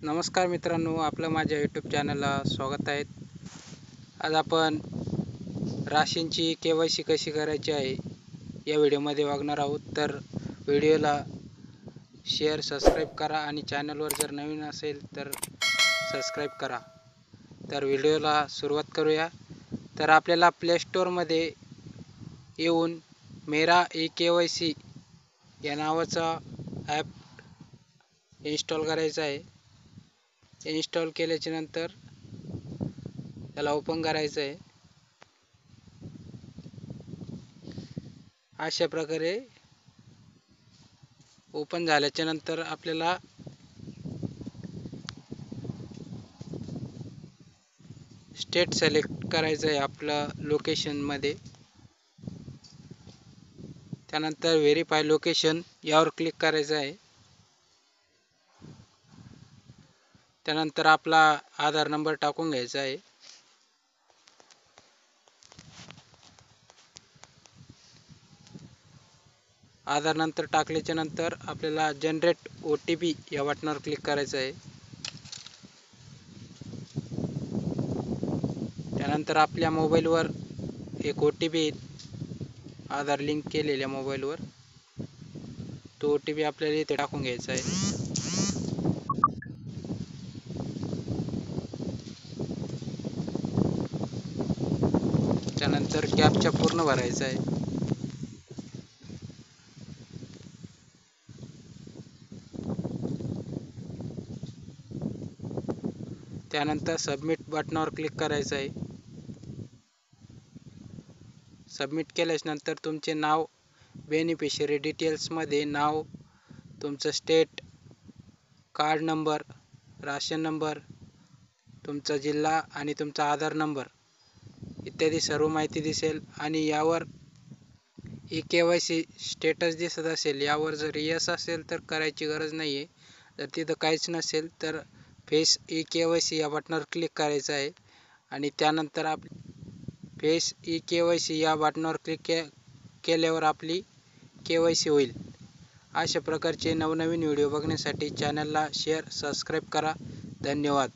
नमस्कार मित्रांनो, आपलं माझ्या यूट्यूब चॅनलला स्वागत आहे. आज आपण राशींची KYC कशी करायची आहे या व्हिडिओमध्ये बघणार आहोत. तर व्हिडिओला शेअर, सबस्क्राईब करा आणि चॅनलवर जर नवीन असेल तर सबस्क्राईब करा. तर व्हिडिओला सुरुवात करूया. तर आपल्याला प्ले स्टोअरमध्ये येऊन मेरा KYC या नावाचा ॲप इन्स्टॉल करायचा आहे. इन्स्टॉल केल्याच्या नंतर त्याला ओपन करायचं आहे. अशा प्रकारे ओपन झाल्याच्या नंतर आपल्याला स्टेट सिलेक्ट करायचं आहे आपलं लोकेशनमध्ये. त्यानंतर व्हेरीफाय लोकेशन यावर क्लिक करायचं आहे. त्यानंतर आपला आधार नंबर टाकून घ्यायचा आहे. आधार नंतर टाकल्याच्या नंतर आपल्याला जनरेट OTP या बटनावर क्लिक करायचं आहे. त्यानंतर आपल्या मोबाईलवर एक OTP येईल, आधार लिंक केलेल्या मोबाईलवर. तो OTP आपल्याला इथे टाकून घ्यायचा आहे. त्यानंतर कॅप्चा पूर्ण भरायचा आहे. त्यानंतर सबमिट बटनावर क्लिक करायचं आहे. सबमिट केल्यानंतर तुमचे नाव, बेनिफिशियरी डिटेल्समध्ये नाव, तुमचं state, card number, rational number, तुमचा जिल्हा आणि तुमचा आधार नंबर इत्यादी सर्व माहिती दिसेल. आणि यावर KYC स्टेटस दिसत असेल, यावर जर यस असेल तर करायची गरज नाही आहे. जर तिथं काहीच नसेल तर फेस KYC या बटनावर क्लिक करायचं आहे. आणि त्यानंतर फेस KYC या बटनावर क्लिक केल्यावर आपली KYC होईल. अशा प्रकारचे नवनवीन व्हिडिओ बघण्यासाठी चॅनलला शेअर, सबस्क्राईब करा. धन्यवाद.